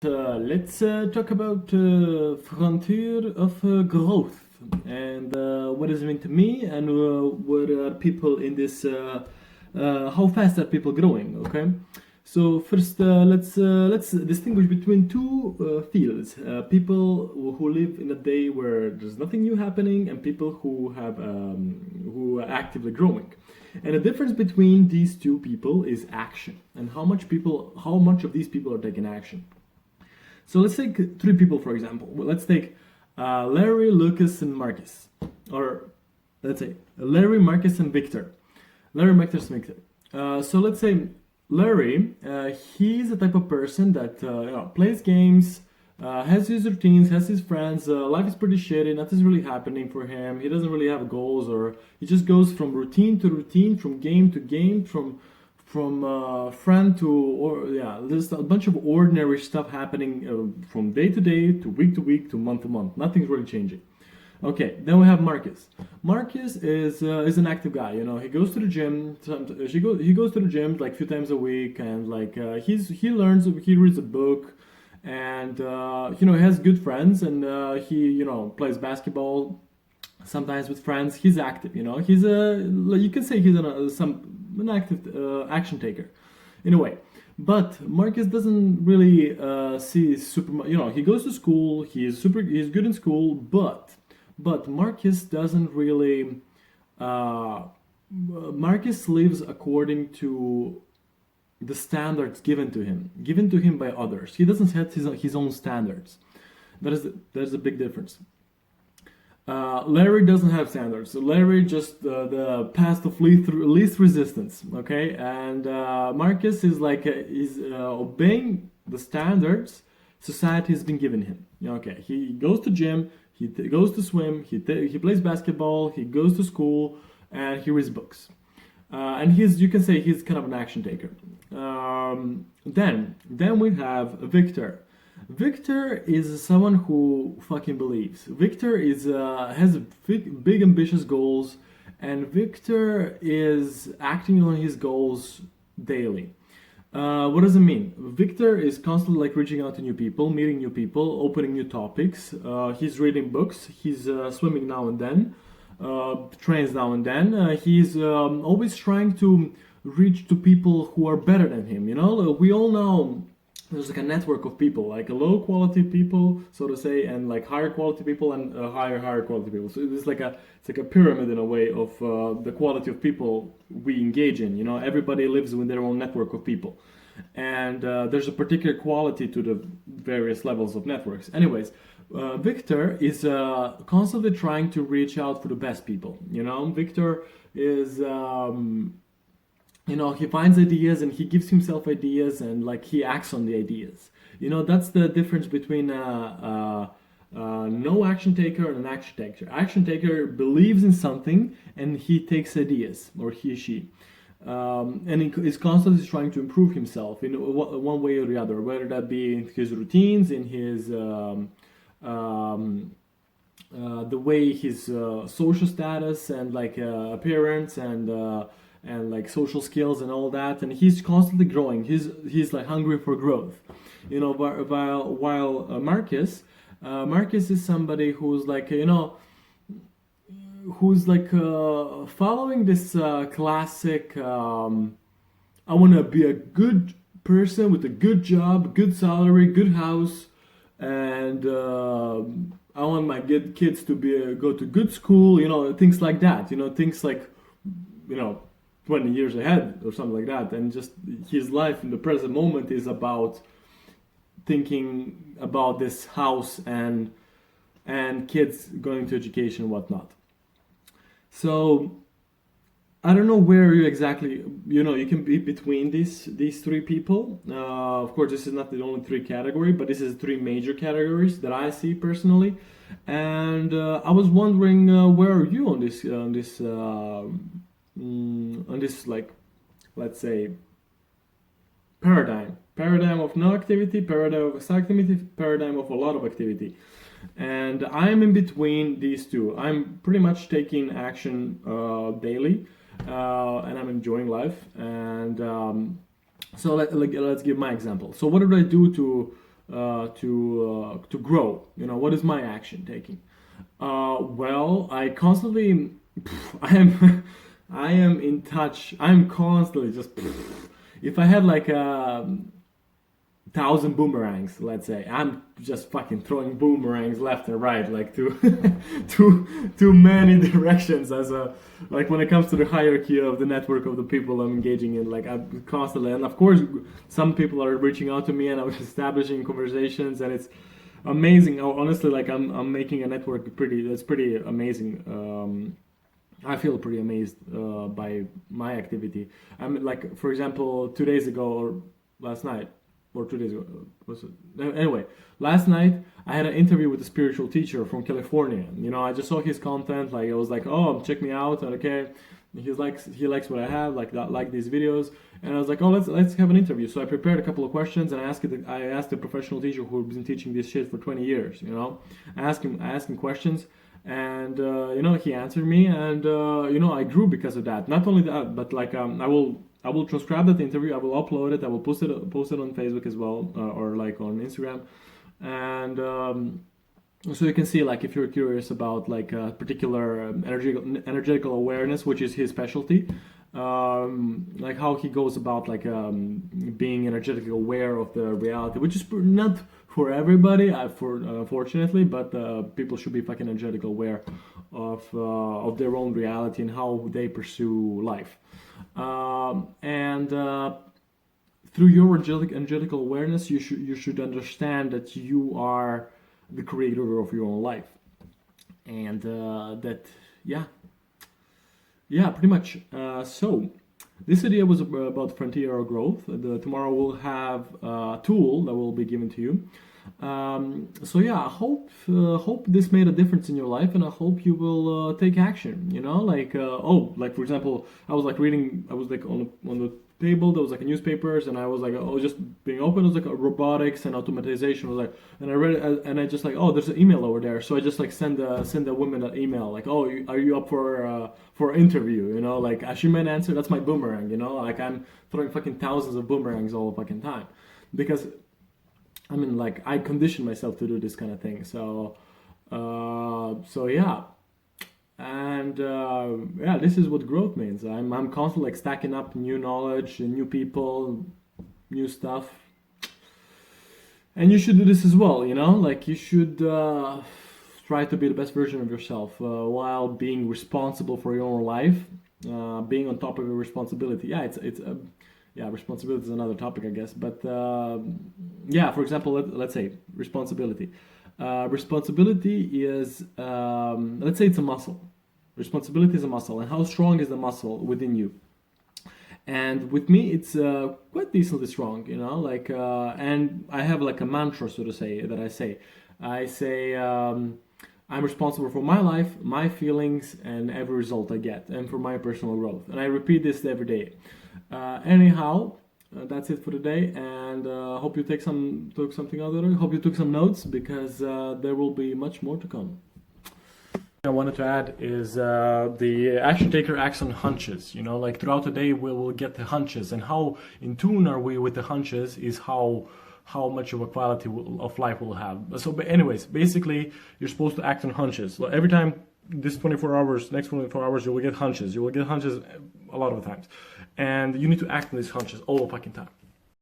Let's talk about frontier of growth and what does it mean to me and what are people in this how fast are people growing, okay? So first let's distinguish between two fields, people who live in a day where there's nothing new happening and people who are actively growing. And the difference between these two people is action and how much of these people are taking action. So let's take three people, for example. Well, let's take Larry, Lucas, and Marcus. Or let's say Larry, Marcus, and Victor. Larry, Marcus, and Victor. So let's say Larry, he's the type of person that plays games, has his routines, has his friends. Life is pretty shitty, nothing's really happening for him. He doesn't really have goals, or he just goes from routine to routine, from game to game, from friend to, or yeah, there's a bunch of ordinary stuff happening from day to week to month. Nothing's really changing. Okay, then we have Marcus. Marcus is an active guy. You know, he goes to the gym. He goes to the gym like a few times a week, and like he learns. He reads a book, and he has good friends, and he plays basketball sometimes with friends. He's active. He's a you can say he's an active action taker, in a way. But Marcus doesn't really see super. He goes to school. He's good in school, but Marcus doesn't really. Marcus lives according to the standards given to him by others. He doesn't set his own standards. There's a big difference. Larry doesn't have standards. So Larry just the path of least resistance. Okay, and Marcus is like is obeying the standards society has been given him. Okay, he goes to gym, goes to swim, he plays basketball, he goes to school, and he reads books. And you can say he's kind of an action taker. Then we have Victor. Victor is someone who fucking believes. Victor has big ambitious goals, and Victor is acting on his goals daily. What does it mean? Victor is constantly like reaching out to new people, meeting new people, opening new topics. He's reading books. He's swimming now and then, trains now and then. He's always trying to reach to people who are better than him. We all know there's like a network of people, like a low quality people, so to say, and like higher quality people and higher quality people. So it's like a pyramid in a way of the quality of people we engage in. Everybody lives with their own network of people, and there's a particular quality to the various levels of networks. Anyways, Victor is constantly trying to reach out for the best people. Victor is. He finds ideas and he gives himself ideas and like he acts on the ideas. That's the difference between no action taker and an action taker. Action taker believes in something and he takes ideas, or he or she. And he is constantly trying to improve himself in one way or the other, whether that be in his routines, in his the way his social status and like appearance and like social skills and all that, and he's constantly growing. He's like hungry for growth, while Marcus is somebody who's like following this classic I want to be a good person with a good job, good salary, good house, and I want my kids to go to good school, things like that, things like 20 years ahead or something like that. And just his life in the present moment is about thinking about this house and kids going to education and whatnot. So I don't know where you exactly, you can be between these three people. Of course, this is not the only three category, but this is three major categories that I see personally. And I was wondering, where are you on this like, let's say, paradigm of no activity, paradigm of activity, paradigm of a lot of activity. And I'm in between these two. I'm pretty much taking action daily, and I'm enjoying life. And so let's give my example. So what did I do to to grow? You know, what is my action taking? Well, I constantly, I am, I am in touch. I'm constantly just, if I had like 1,000 boomerangs, let's say, I'm just fucking throwing boomerangs left and right, like to to many directions. As a like when it comes to the hierarchy of the network of the people I'm engaging in, like I'm constantly, and of course, some people are reaching out to me, and I'm establishing conversations, and it's amazing. Honestly, like I'm making a network that's pretty amazing. I feel pretty amazed by my activity. I'm like, for example, 2 days ago or last night or 2 days ago, was it? Anyway, last night I had an interview with a spiritual teacher from California. You know, I just saw his content. Like I was like, oh, check me out. And okay, he likes what I have, like these videos. And I was like, oh, let's have an interview. So I prepared a couple of questions, and I asked the professional teacher who's been teaching this shit for 20 years. You know, I asked him questions. And you know, he answered me, and you know, I grew because of that. Not only that, but like I will transcribe that interview. I will upload it. I will post it on Facebook as well, or like on Instagram, and so you can see, like, if you're curious about like a particular energetical awareness, which is his specialty, like how he goes about like being energetically aware of the reality, which is not for everybody, unfortunately, but people should be fucking energetically aware of their own reality and how they pursue life. And through your energetical awareness, you should understand that you are the creator of your own life, and that pretty much. So this idea was about frontier growth. Tomorrow we'll have a tool that will be given to you. So yeah, I hope this made a difference in your life, and I hope you will take action. You know, like like for example, I was like on the table, there was like a newspapers, and I was like, oh, just being open. It was like robotics and automatization. Was like, and I read it, and I just like, oh, there's an email over there. So I just like send a woman an email like, oh, are you up for an interview? You know, like she might answer. That's my boomerang. You know, like I'm throwing fucking thousands of boomerangs all the fucking time, because I mean, like, I condition myself to do this kind of thing. So yeah, and yeah, this is what growth means. I'm constantly like stacking up new knowledge and new people, new stuff. And you should do this as well. You know, like you should try to be the best version of yourself while being responsible for your own life, being on top of your responsibility. Yeah, it's yeah, responsibility is another topic, I guess. But yeah, for example, let's say responsibility. Responsibility is, let's say it's a muscle. Responsibility is a muscle, and how strong is the muscle within you? And with me, it's quite decently strong, you know. Like, and I have like a mantra, so to say, that I say. I say, I'm responsible for my life, my feelings, and every result I get, and for my personal growth. And I repeat this every day. Anyhow, that's it for today, and hope you took something out of it. Hope you took some notes, because there will be much more to come. I wanted to add is the action taker acts on hunches. You know, like throughout the day we will get the hunches, and how in tune are we with the hunches is how much of a quality of life we'll have. So, but anyways, basically you're supposed to act on hunches. So every time this 24 hours, next 24 hours, you will get hunches. You will get hunches a lot of times, and you need to act on these hunches all the fucking time.